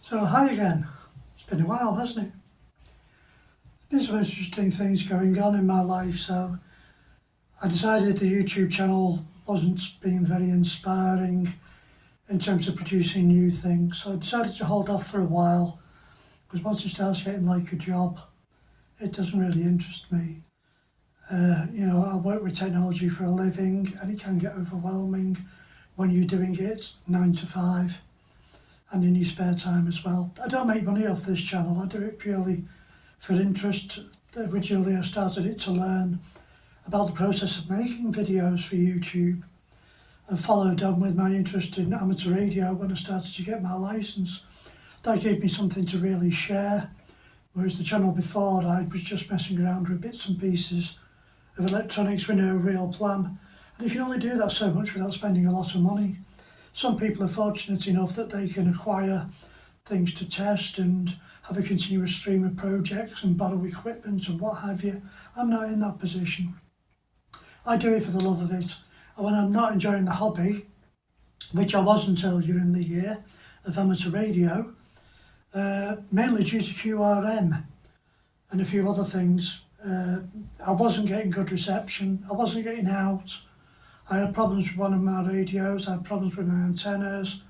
So hi again. It's been a while, hasn't it? There's been some interesting things going on in my life, so I decided the YouTube channel wasn't being very inspiring in terms of producing new things. So I decided to hold off for a while, because once it starts getting like a job, it doesn't really interest me. I work with technology for a living, and it can get overwhelming when you're doing it 9 to 5 and in your spare time as well. I don't make money off this channel. I do it purely for interest. Originally I started it to learn about the process of making videos for YouTube, and followed on with my interest in amateur radio when I started to get my license. That gave me something to really share, whereas the channel before I was just messing around with bits and pieces of electronics with no real plan. And you can only do that so much without spending a lot of money. Some people are fortunate enough that they can acquire things to test and have a continuous stream of projects and borrow equipment and what have you. I'm not in that position. I do it for the love of it. And when I'm not enjoying the hobby, which I wasn't earlier in the year, of amateur radio, mainly due to QRM and a few other things, I wasn't getting good reception, I wasn't getting out. I had problems with one of my radios, I had problems with my antennas,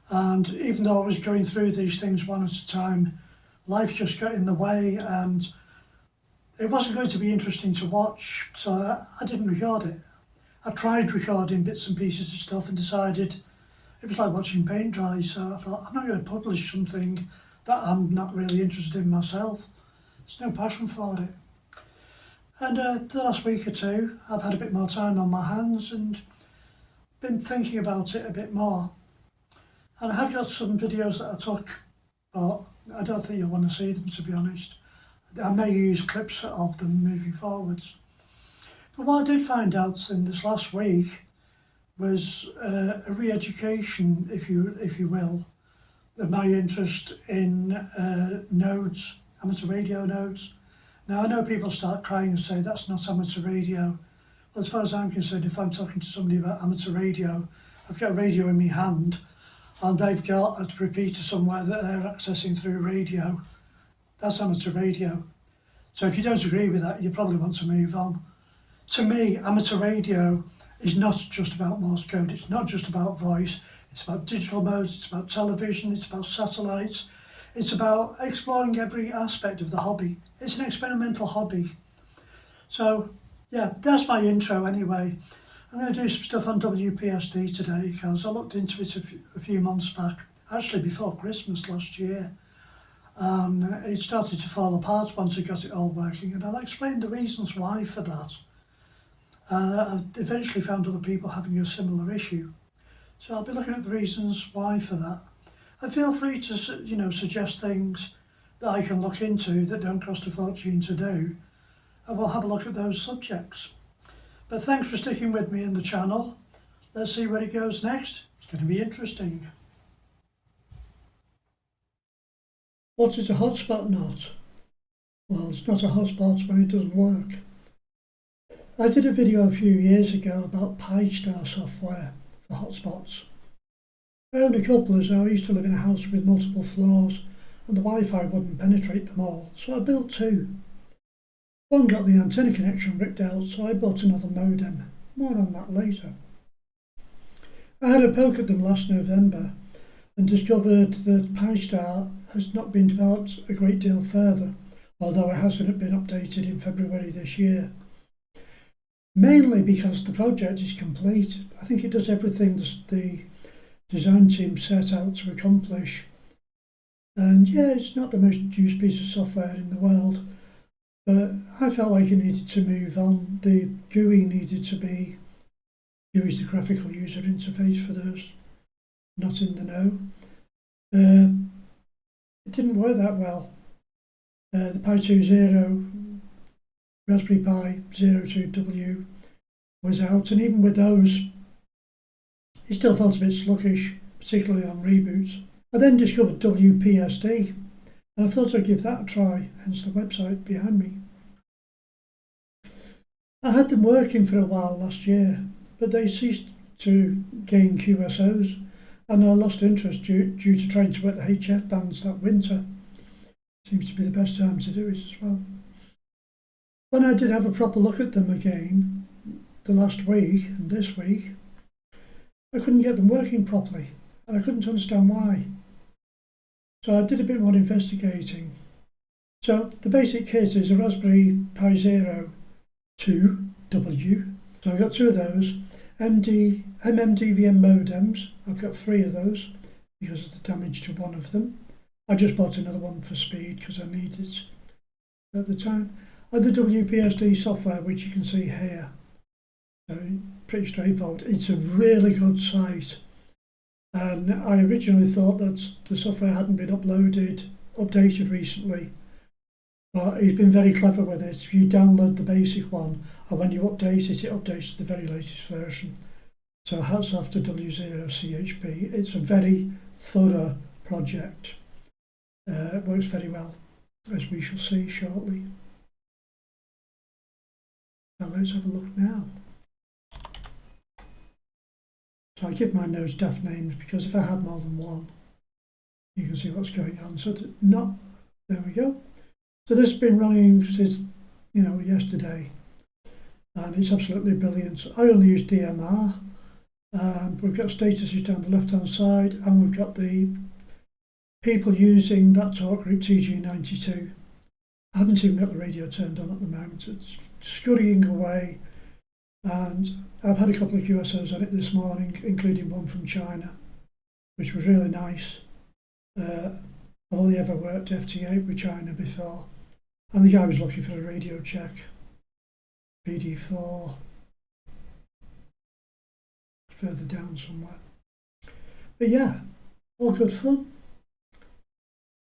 and even though I was going through these things one at a time, life just got in the way and it wasn't going to be interesting to watch, so I didn't record it. I tried recording bits and pieces of stuff and decided it was like watching paint dry, so I thought, I'm not going to publish something that I'm not really interested in myself. There's no passion for it. And the last week or two, I've had a bit more time on my hands and been thinking about it a bit more. And I have got some videos that I took, but I don't think you'll want to see them, to be honest. I may use clips of them moving forwards. But what I did find out in this last week was a re-education, if you will, of my interest in nodes, amateur radio nodes. Now, I know people start crying and say that's not amateur radio. Well, as far as I'm concerned, if I'm talking to somebody about amateur radio, I've got a radio in my hand and they've got a repeater somewhere that they're accessing through radio. That's amateur radio. So if you don't agree with that, you probably want to move on. To me, amateur radio is not just about Morse code, it's not just about voice, it's about digital modes, it's about television, it's about satellites, it's about exploring every aspect of the hobby. It's an experimental hobby. So yeah, that's my intro anyway. I'm going to do some stuff on WPSD today because I looked into it a few months back, actually before Christmas last year. It started to fall apart once I got it all working, and I'll explain the reasons why for that. I eventually found other people having a similar issue. So I'll be looking at the reasons why for that. And feel free to suggest things that I can look into that don't cost a fortune to do, and we'll have a look at those subjects. But thanks for sticking with me in the channel. Let's see where it goes next. It's going to be interesting. What is a hotspot not? Well, it's not a hotspot when it doesn't work. I did a video a few years ago about PiStar software for hotspots. I owned a couple as I used to live in a house with multiple floors and the Wi-Fi wouldn't penetrate them all, so I built two. One got the antenna connection ripped out, so I bought another modem. More on that later. I had a poke at them last November and discovered that PiStar has not been developed a great deal further, although it hasn't been updated in February this year. Mainly because the project is complete. I think it does everything the design team set out to accomplish. And yeah, it's not the most used piece of software in the world, but I felt like it needed to move on. The GUI needed to be, GUI is the graphical user interface for those not in the know. It didn't work that well. The Pi 2.0 Raspberry Pi 02W was out, and even with those, it still felt a bit sluggish, particularly on reboots. I then discovered WPSD, and I thought I'd give that a try, hence the website behind me. I had them working for a while last year, but they ceased to gain QSOs, and I lost interest due to trying to work the HF bands that winter. Seems to be the best time to do it as well. When I did have a proper look at them again, the last week and this week, I couldn't get them working properly, and I couldn't understand why. So I did a bit more investigating. So the basic kit is a Raspberry Pi Zero 2W. So I've got two of those. MMDVM modems. I've got three of those because of the damage to one of them. I just bought another one for speed because I needed it at the time. And the WPSD software, which you can see here. So pretty straightforward. It's a really good site. And I originally thought that the software hadn't been updated recently. But he's been very clever with it. If you download the basic one, and when you update it, it updates to the very latest version. So hats off to W0CHP. It's a very thorough project. It works very well, as we shall see shortly. Now let's have a look now. So I give my nodes daft names because if I had more than one, you can see what's going on. So there we go. So this has been running since, yesterday, and it's absolutely brilliant. I only use DMR, and we've got statuses down the left-hand side, and we've got the people using that talk group TG92. I haven't even got the radio turned on at the moment. It's scurrying away, and I've had a couple of QSOs on it this morning, including one from China, which was really nice. I've only ever worked FT8 with China before, and the guy was looking for a radio check. BD4, further down somewhere. But yeah, all good fun.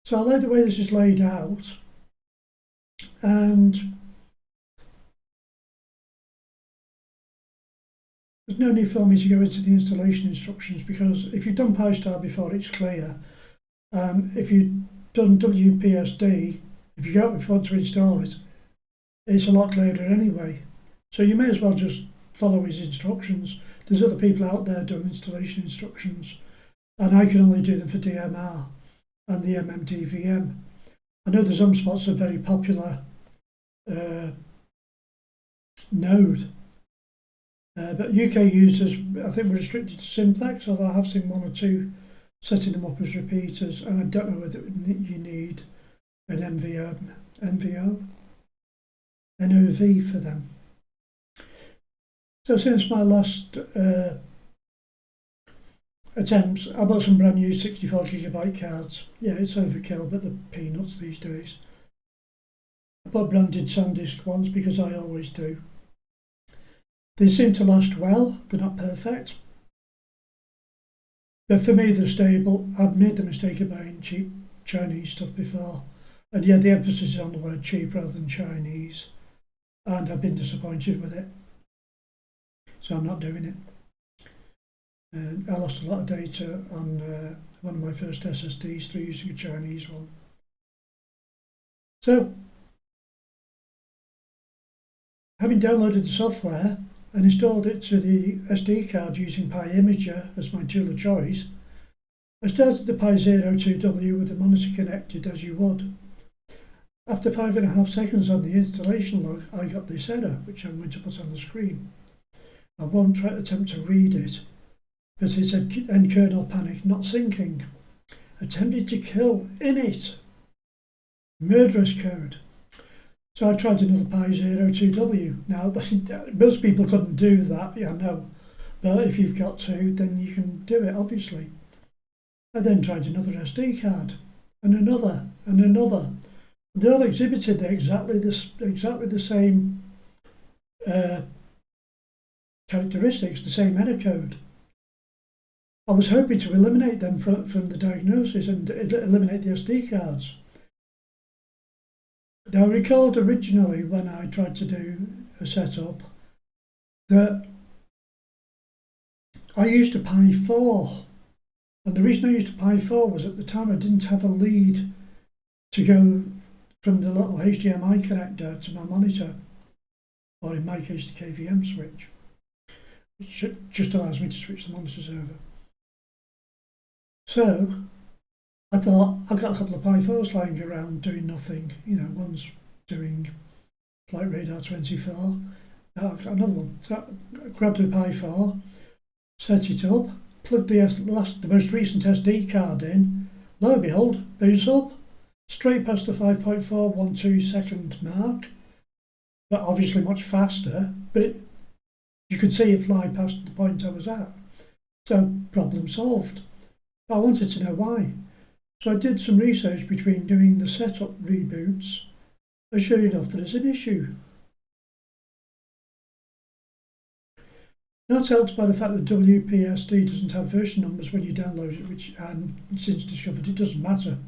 So I like the way this is laid out, and there's no need for me to go into the installation instructions because if you've done PyStar before, it's clear. If you've done WPSD, if you want to install it, it's a lot clearer anyway. So you may as well just follow his instructions. There's other people out there doing installation instructions, and I can only do them for DMR and the MMDVM. I know the hotspot's a very popular node, but UK users, I think, were restricted to simplex, although I have seen one or two setting them up as repeaters, and I don't know whether you need an NOV for them. So since my last attempts, I bought some brand new 64GB cards. Yeah, it's overkill, but they're peanuts these days. I bought branded SanDisk ones because I always do. They seem to last well, they're not perfect. But for me, they're stable. I've made the mistake of buying cheap Chinese stuff before. And yeah, the emphasis is on the word cheap rather than Chinese. And I've been disappointed with it. So I'm not doing it. I lost a lot of data on one of my first SSDs through using a Chinese one. So, having downloaded the software and installed it to the SD card using PyImager as my tool of choice, I started the Pi Zero 2W with the monitor connected as you would. After 5.5 seconds on the installation log, I got this error, which I'm going to put on the screen. I won't attempt to read it, but it said end kernel panic not syncing. Attempted to kill init. Murderous code. So I tried another Pi Zero 2W. Now, most people couldn't do that, yeah, I know. But if you've got to, then you can do it, obviously. I then tried another SD card, and another, and another. They all exhibited exactly the same characteristics, the same error code. I was hoping to eliminate them from the diagnosis and eliminate the SD cards. Now, I recalled originally when I tried to do a setup that I used a Pi 4, and the reason I used a Pi 4 was at the time I didn't have a lead to go from the little HDMI connector to my monitor, or in my case the KVM switch, which just allows me to switch the monitors over. So I thought, I've got a couple of Pi-4s lying around doing nothing. You know, one's doing Flight Radar 24. I've got another one. So I grabbed a Pi-4, set it up, plugged the most recent SD card in. Lo and behold, boots up, straight past the 5.412 second mark, but obviously much faster. But you could see it fly past the point I was at. So problem solved. But I wanted to know why. So I did some research between doing the setup reboots, and sure enough, there is an issue. That's helped by the fact that WPSD doesn't have version numbers when you download it, which I'm since discovered it doesn't matter.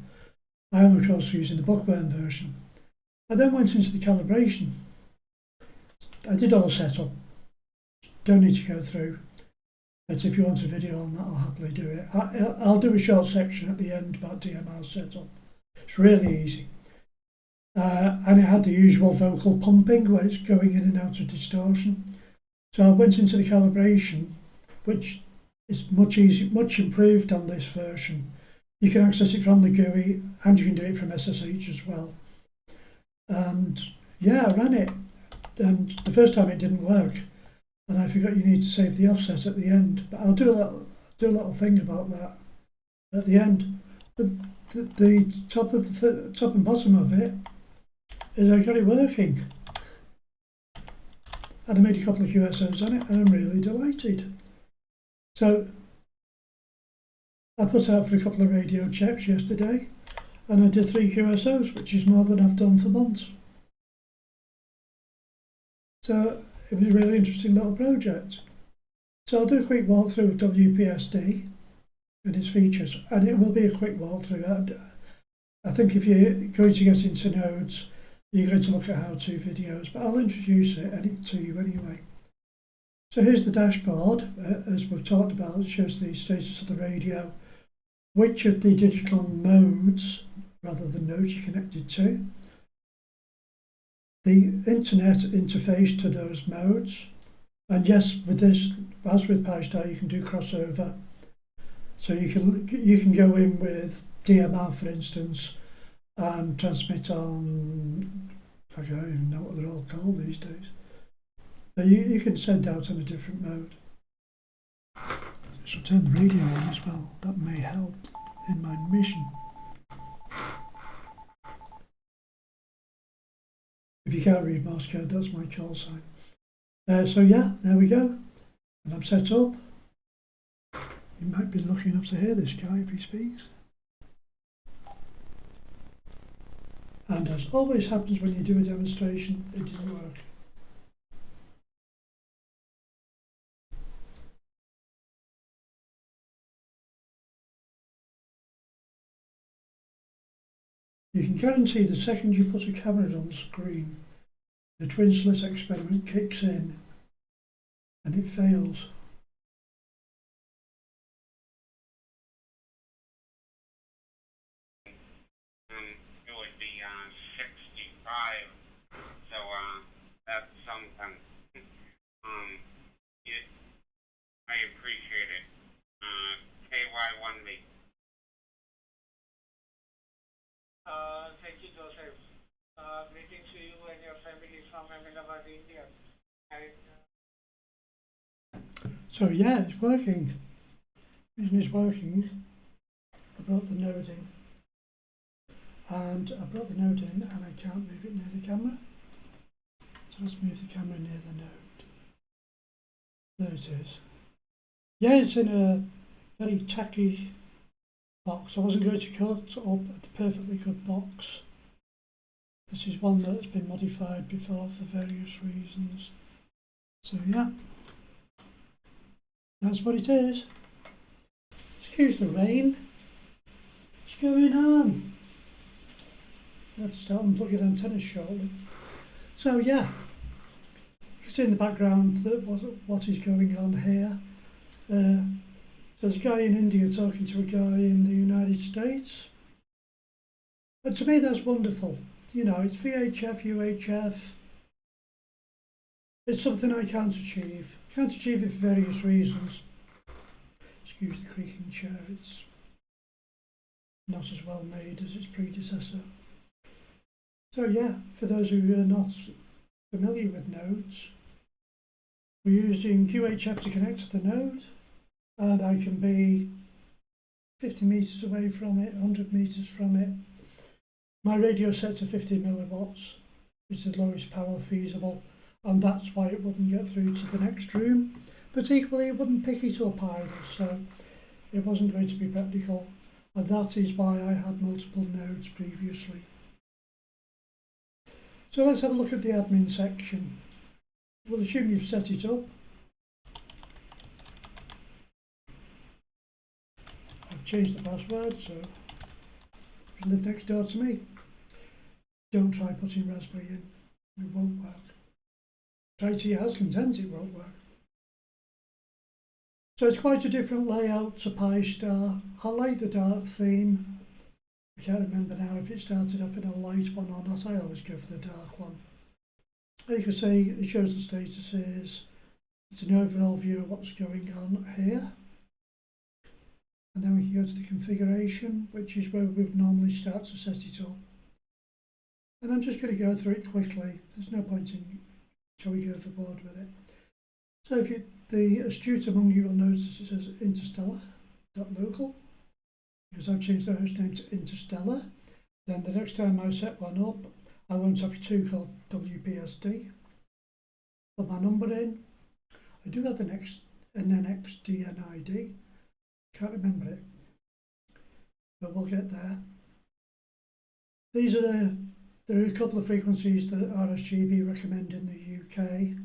I am of course using the bookworm version. I then went into the calibration. I did all the setup. Don't need to go through. But if you want a video on that, I'll happily do it. I'll do a short section at the end about DMR setup. It's really easy. And it had the usual vocal pumping where it's going in and out of distortion. So I went into the calibration, which is much improved on this version. You can access it from the GUI and you can do it from SSH as well. And yeah, I ran it. And the first time it didn't work. And I forgot you need to save the offset at the end. But I'll do a little thing about that at the end. But the top and bottom of it is I got it working. And I made a couple of QSOs on it, and I'm really delighted. So I put out for a couple of radio checks yesterday, and I did 3 QSOs, which is more than I've done for months. So it was a really interesting little project. So I'll do a quick walkthrough of WPSD and its features, and it will be a quick walkthrough. I think if you're going to get into nodes, you're going to look at how-to videos, but I'll introduce it to you anyway. So here's the dashboard. As we've talked about, it shows the status of the radio, which of the digital modes, rather than nodes, you're connected to, the internet interface to those modes, and yes, with this, as with PyStar, you can do crossover. So you can go in with DMR, for instance, and transmit on, I don't even know what they're all called these days. But you can send out on a different mode. So turn the radio on as well. That may help in my mission. If you can't read Morse code, that's my call sign. So yeah, there we go. And I'm set up. You might be lucky enough to hear this guy if he speaks. And as always happens when you do a demonstration, it didn't work. You can guarantee the second you put a camera on the screen, the twin slit experiment kicks in and it fails. It would be 65, so that's something. I appreciate it. KY1B. Thank you, Joseph. Greetings to you and your family from Ahmedabad, India. So yeah, it's working. The reason it's working, I brought the node in. And I can't move it near the camera. So let's move the camera near the node. There it is. Yeah, it's in a very tacky box. I wasn't going to cut up a perfectly good box. This is one that's been modified before for various reasons. So yeah, that's what it is. Excuse the rain. What's going on? I have to start unplugging antennas shortly. So yeah, you can see in the background that what is going on here. There's a guy in India talking to a guy in the United States. And to me that's wonderful. You know, it's VHF, UHF. It's something I can't achieve. Can't achieve it for various reasons. Excuse the creaking chair, it's not as well made as its predecessor. So yeah, for those of you who are not familiar with nodes, we're using QHF to connect to the node, and I can be 50 metres away from it, 100 metres from it. My radio set to 50 milliwatts, which is the lowest power feasible, and that's why it wouldn't get through to the next room. But equally, it wouldn't pick it up either, so it wasn't going to be practical, and that is why I had multiple nodes previously. So let's have a look at the admin section. We'll assume you've set it up. I've changed the password, so if you live next door to me, don't try putting Raspberry in, it won't work. Try to your heart's content, it won't work. So it's quite a different layout to Pi-Star. I like the dark theme. I can't remember now if it started off in a light one or not. I always go for the dark one. And you can see it shows the statuses. It's an overall view of what's going on here. And then we can go to the configuration, which is where we would normally start to set it up. And I'm just going to go through it quickly. There's no point in going overboard with it. So if the astute among you will notice it says interstellar.local, because I've changed the host name to Interstellar. Then the next time I set one up, I won't have two called WPSD. Put my number in. I do have an NXDNID. Can't remember it, but we'll get there. There are a couple of frequencies that RSGB recommend in the UK.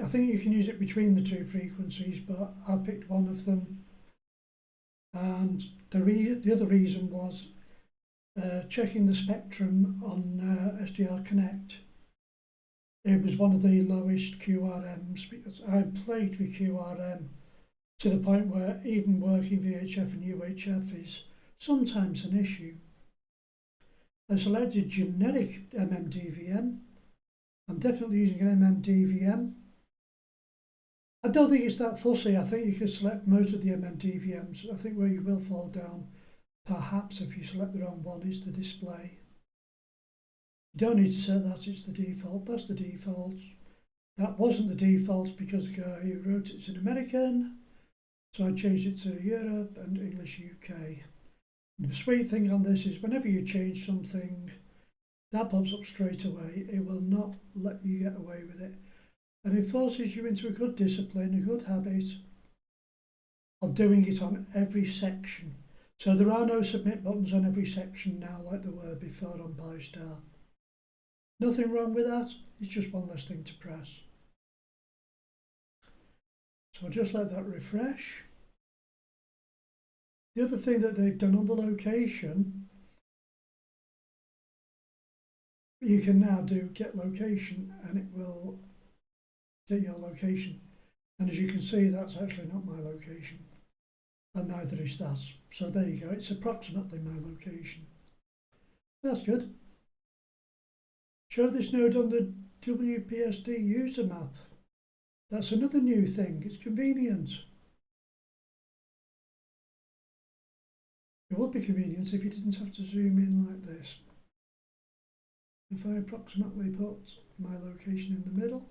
I think you can use it between the two frequencies, but I picked one of them. And the other reason was checking the spectrum on SDR Connect. It was one of the lowest QRMs because I played with QRM to the point where even working VHF and UHF is sometimes an issue. I selected generic MMDVM. I'm definitely using an MMDVM. I don't think it's that fussy. I think you can select most of the MMDVMs. I think where you will fall down, perhaps if you select the wrong one, is the display. You don't need to set that, it's the default. That's the default. That wasn't the default because the guy who wrote it's in American, so I changed it to Europe and English UK. And the sweet thing on this is whenever you change something, that pops up straight away. It will not let you get away with it. And it forces you into a good discipline, a good habit of doing it on every section. So there are no submit buttons on every section now like there were before on Pi-Star. Nothing wrong with that, it's just one less thing to press. So I'll just let that refresh. The other thing that they've done on the location, you can now do get location and it will get your location. And as you can see, that's actually not my location. And neither is that. So there you go, it's approximately my location. That's good. Show this node on the WPSD user map. That's another new thing, it's convenient. It would be convenient if you didn't have to zoom in like this. If I approximately put my location in the middle.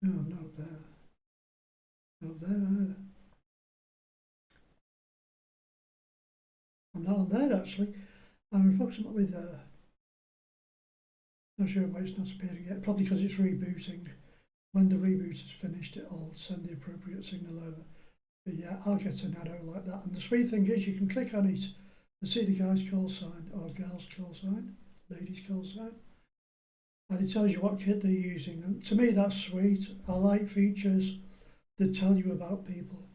No, I'm not there. Not there either. I'm not on there actually. I'm approximately there. Not sure why it's not appearing yet. Probably because it's rebooting. When the reboot is finished, it'll send the appropriate signal over. But yeah, I'll get an arrow like that. And the sweet thing is you can click on it and see the guy's call sign or girl's call sign, lady's call sign. And it tells you what kit they're using. And to me, that's sweet. I like features that tell you about people.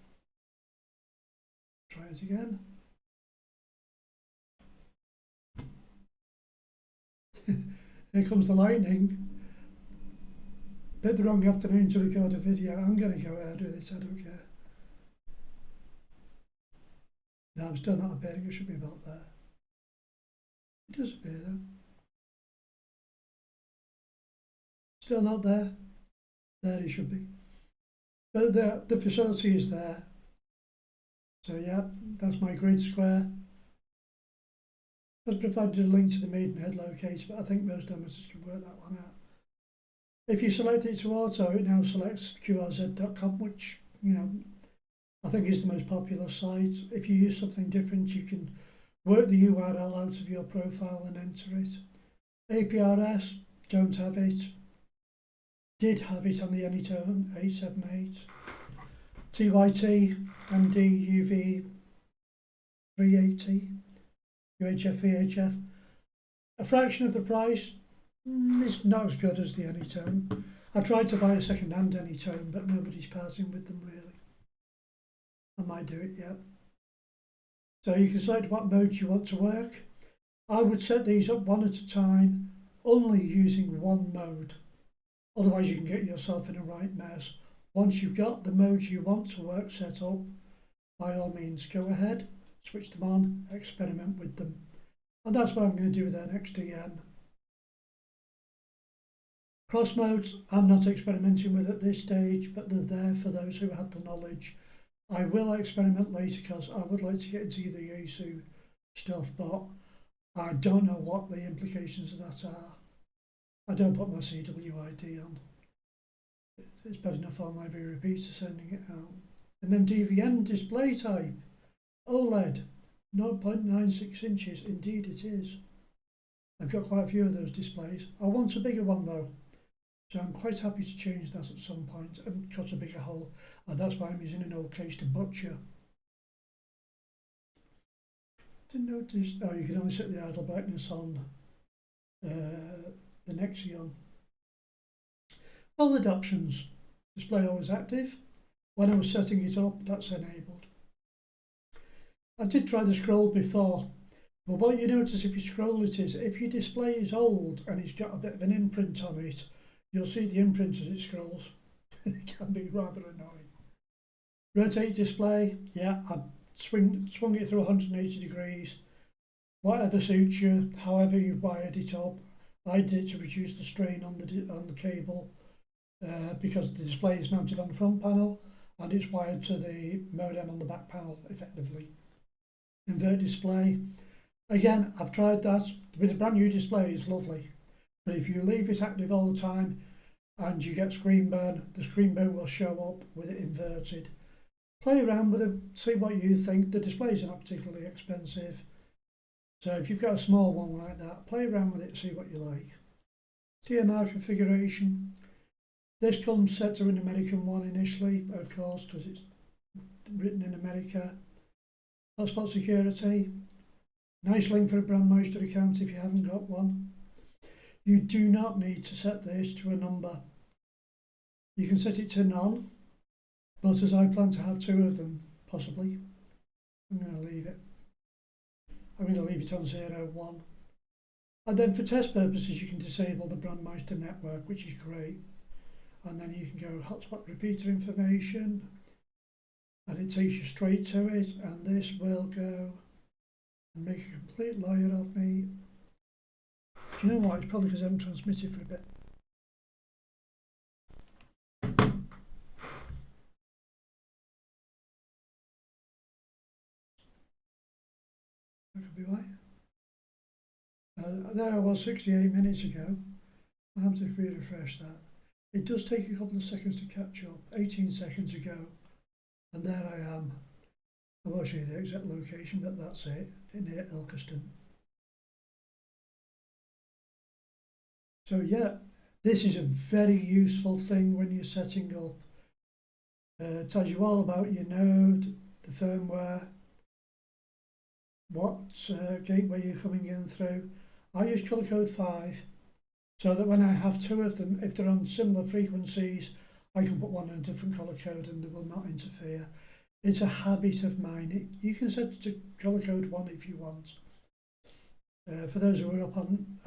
Try it again. Here comes the lightning. Bit the wrong afternoon to record a video. I'm going to go ahead with this, I don't care. No, I'm still not appearing, it should be about there. It does appear though. Still not there. There it should be. But the facility is there. So yeah, that's my grid square. I've provided a link to the Maidenhead locator, but I think most amateurs can work that one out. If you select it to auto, it now selects qrz.com, which, you know, I think is the most popular site. If you use something different, you can work the URL out of your profile and enter it. APRS, don't have it. Did have it on the Anytone 878. TYT, MD, UV 380, UHF, VHF. A fraction of the price. It's not as good as the Anytone. I tried to buy a second-hand Anytone, but nobody's parting with them really. I might do it yet. So you can select what modes you want to work. I would set these up one at a time, only using one mode. Otherwise you can get yourself in a right mess. Once you've got the modes you want to work set up, by all means go ahead, switch them on, experiment with them. And that's what I'm going to do with NXDN. Cross modes I'm not experimenting with at this stage, but they're there for those who have the knowledge. I will experiment later because I would like to get into the Yaesu stuff, but I don't know what the implications of that are. I don't put my CWID on. It's bad enough on my repeater sending it out. MMDVM display type, OLED, 0.96 inches, indeed it is. I've got quite a few of those displays. I want a bigger one though, so I'm quite happy to change that at some point and cut a bigger hole, and that's why I'm using an old case to butcher. Didn't notice, oh, you can only set the idle brightness on the Nexion. OLED options, display always active. When I was setting it up, that's enabled. I did try the scroll before, but what you notice if you scroll it is, if your display is old and it's got a bit of an imprint on it, you'll see the imprint as it scrolls. It can be rather annoying. Rotate display, yeah, I swung it through 180 degrees. Whatever suits you, however you've wired it up. I did it to reduce the strain on the cable because the display is mounted on the front panel and it's wired to the modem on the back panel effectively. Invert display. Again, I've tried that with a brand new display, it's lovely. But if you leave it active all the time and you get screen burn, the screen burn will show up with it inverted. Play around with it, see what you think. The displays are not particularly expensive. So if you've got a small one like that, play around with it, see what you like. DMR configuration. This comes set to an American one initially, of course, because it's written in America. Hotspot security. Nice link for a brandmaster account if you haven't got one. You do not need to set this to a number. You can set it to none, but as I plan to have two of them, possibly, I'm going to leave it. I'm going to leave it on 0, 1. And then for test purposes, you can disable the brandmaster network, which is great. And then you can go hotspot repeater information, and it takes you straight to it, and this will go and make a complete liar of me. Do you know what? It's probably because I haven't transmitted for a bit. That could be why. There I was 68 minutes ago. I have to refresh that. It does take a couple of seconds to catch up. 18 seconds ago, and there I am. I won't show you the exact location, but that's it, near Ilkeston. So yeah, this is a very useful thing when you're setting up. It tells you all about your node, the firmware, what gateway you're coming in through. I use color code 5 so that when I have two of them, if they're on similar frequencies, I can put one in a different color code and they will not interfere. It's a habit of mine. You can set it to color code 1 if you want. For those who are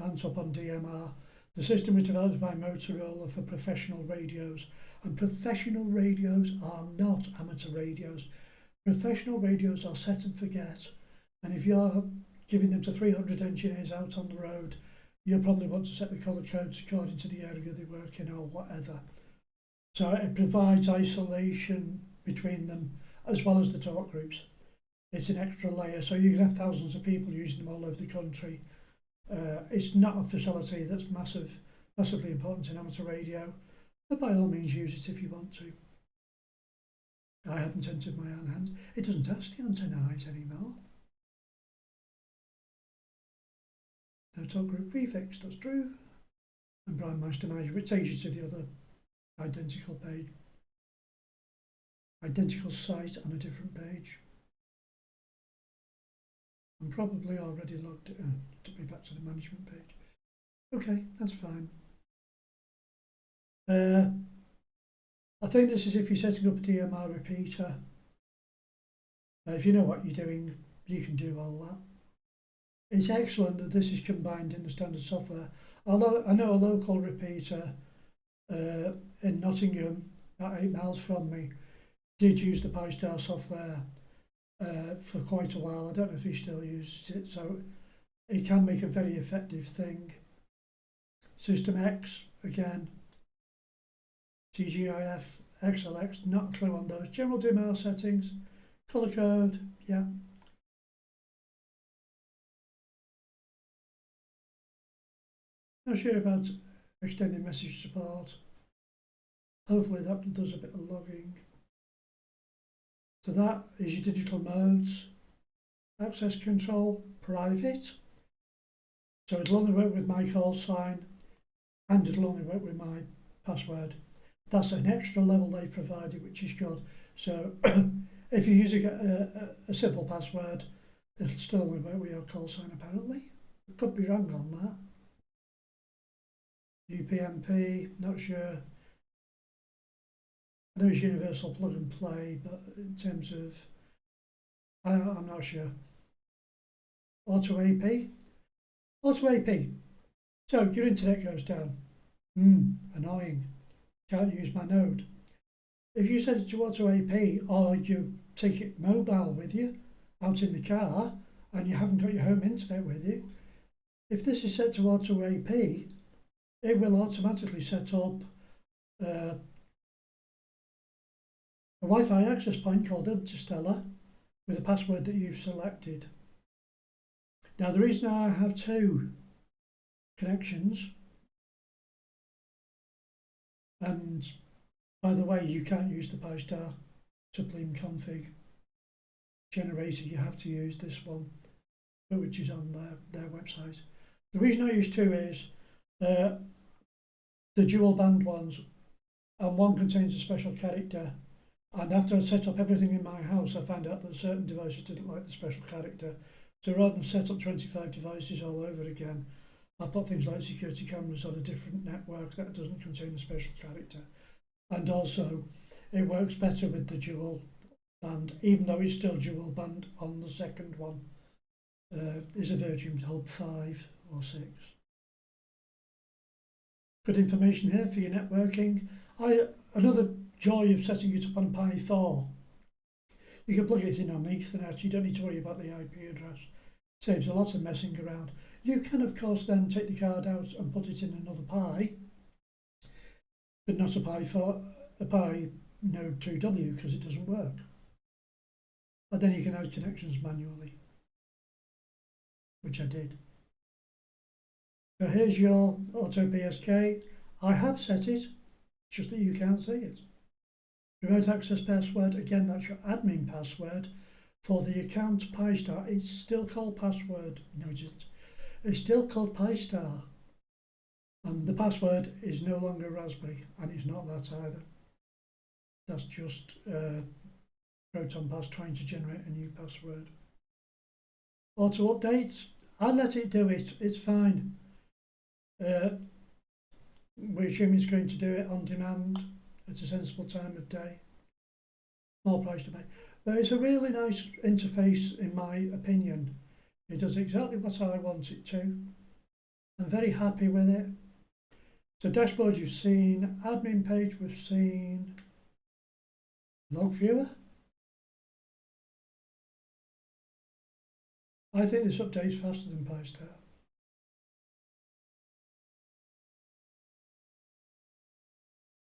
aren't up on DMR, the system was developed by Motorola for professional radios, and professional radios are not amateur radios. Professional radios are set and forget, and if you're giving them to 300 engineers out on the road, you'll probably want to set the colour codes according to the area they work in or whatever. So it provides isolation between them as well as the talk groups. It's an extra layer, so you can have thousands of people using them all over the country. It's not a facility that's massively important in amateur radio, but by all means use it if you want to. I haven't entered my own hand. It doesn't ask the antennae anymore. No talk group prefix, that's true. And Brian Meister Major, which takes you to the other identical page. Identical site on a different page. I'm probably already logged it. Took me back to the management page. Okay, that's fine. I think this is if you're setting up a DMR repeater. If you know what you're doing, you can do all that. It's excellent that this is combined in the standard software. Although I know a local repeater in Nottingham, about 8 miles from me, did use the PyStar software for quite a while. I don't know if he still uses it, so it can make a very effective thing. System X, again, TGIF, XLX, not a clue on those. General DMR settings, colour code, yeah. Not sure about extended message support. Hopefully that does a bit of logging. So that is your digital modes. Access control, private. So it'll only work with my call sign and it'll only work with my password. That's an extra level they provided, which is good. So if you're using a simple password, it'll still only work with your call sign apparently. I could be wrong on that. UPnP, not sure. I know it's universal plug and play, but in terms of, I'm not sure. Auto AP. So your internet goes down. Annoying. Can't use my node. If you set it to Auto AP or you take it mobile with you out in the car and you haven't got your home internet with you, if this is set to Auto AP, it will automatically set up a Wi-Fi access point called Interstellar with a password that you've selected. Now the reason I have 2 connections, and by the way, you can't use the PyStar Sublime config generator, you have to use this one, which is on their website. The reason I use 2 is the dual band ones, and one contains a special character, and after I set up everything in my house, I found out that certain devices didn't like the special character. So rather than set up 25 devices all over again, I put things like security cameras on a different network that doesn't contain a special character. And also, it works better with the dual band, even though it's still dual band on the second one. Is a Virgin Hub 5 or 6. Good information here for your networking. Another joy of setting it up on Pi4. You can plug it in on Ethernet, you don't need to worry about the IP address. Saves a lot of messing around. You can of course then take the card out and put it in another Pi, but not a Pi node 2W because it doesn't work. But then you can add connections manually, which I did. So here's your Auto PSK. I have set it, just that you can't see it. Remote access password, again, that's your admin password for the account PyStar. It's still called password, no it isn't. It's still called PyStar. And the password is no longer Raspberry, and it's not that either. That's just ProtonPass trying to generate a new password. Auto updates, I let it do it, it's fine. We assume it's going to do it on demand at a sensible time of day. More price to pay. But it's a really nice interface in my opinion. It does exactly what I want it to. I'm very happy with it. So dashboard you've seen, admin page we've seen, log viewer. I think this update's faster than PyStar.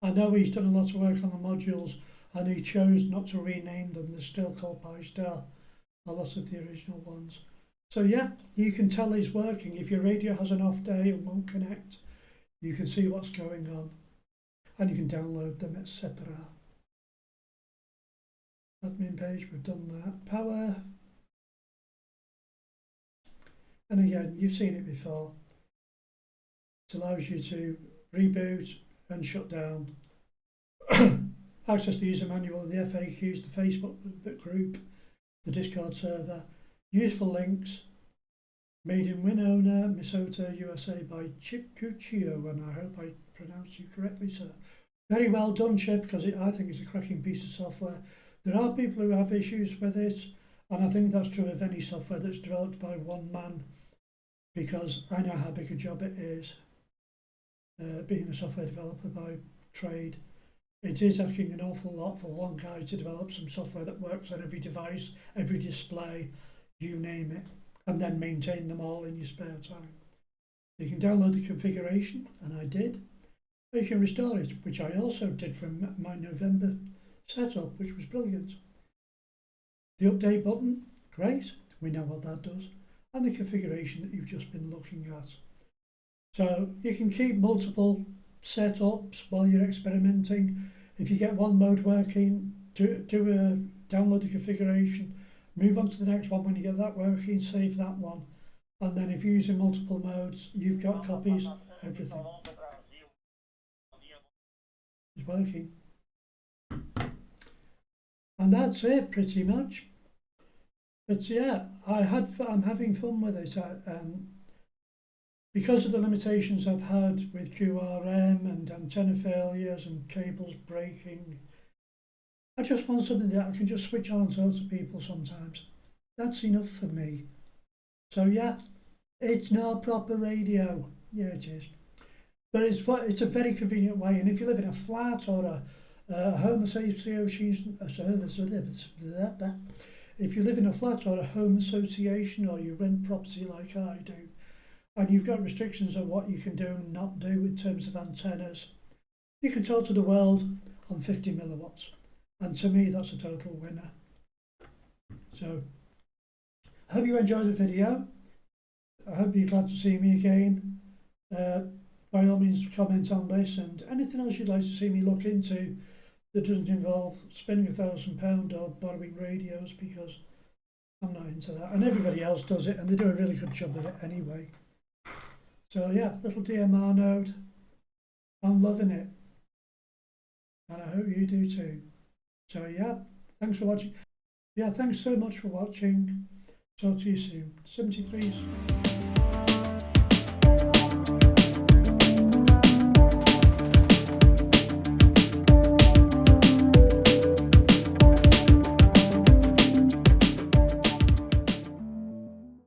I know he's done a lot of work on the modules and he chose not to rename them. They're still called PyStar, a lot of the original ones. So yeah, you can tell he's working. If your radio has an off day and won't connect, you can see what's going on and you can download them, etc. Admin page, we've done that. Power. And again, you've seen it before. It allows you to reboot and shut down. Access the user manual, the FAQs, the Facebook group, the Discord server. Useful links. Made in Winona, Minnesota, USA by Chip QSO, and I hope I pronounced you correctly, sir. Very well done, Chip, because I think it's a cracking piece of software. There are people who have issues with it, and I think that's true of any software that's developed by one man, because I know how big a job it is, being a software developer by trade. It is asking an awful lot for one guy to develop some software that works on every device, every display, you name it, and then maintain them all in your spare time. You can download the configuration, and I did. You can restore it, which I also did from my November setup, which was brilliant. The update button, great, we know what that does, and the configuration that you've just been looking at. So you can keep multiple setups while you're experimenting. If you get one mode working, download the configuration, move on to the next one when you get that working, save that one. And then if you're using multiple modes, you've got copies, everything is working. And that's it pretty much. But yeah, I'm having fun with it. Because of the limitations I've had with QRM and antenna failures and cables breaking, I just want something that I can just switch on and tell to people sometimes. That's enough for me. So yeah, it's not proper radio. Yeah, it is. But it's a very convenient way. And if you live in a flat or a home association, if you live in a flat or a home association or you rent property like I do, and you've got restrictions on what you can do and not do in terms of antennas, you can talk to the world on 50 milliwatts. And to me, that's a total winner. So, I hope you enjoyed the video. I hope you're glad to see me again. By all means, comment on this and anything else you'd like to see me look into that doesn't involve spending £1,000 or borrowing radios, because I'm not into that. And everybody else does it, and they do a really good job of it anyway. So yeah, little DMR node. I'm loving it. And I hope you do too. So yeah, thanks for watching. Yeah, thanks so much for watching. Talk to you soon. 73.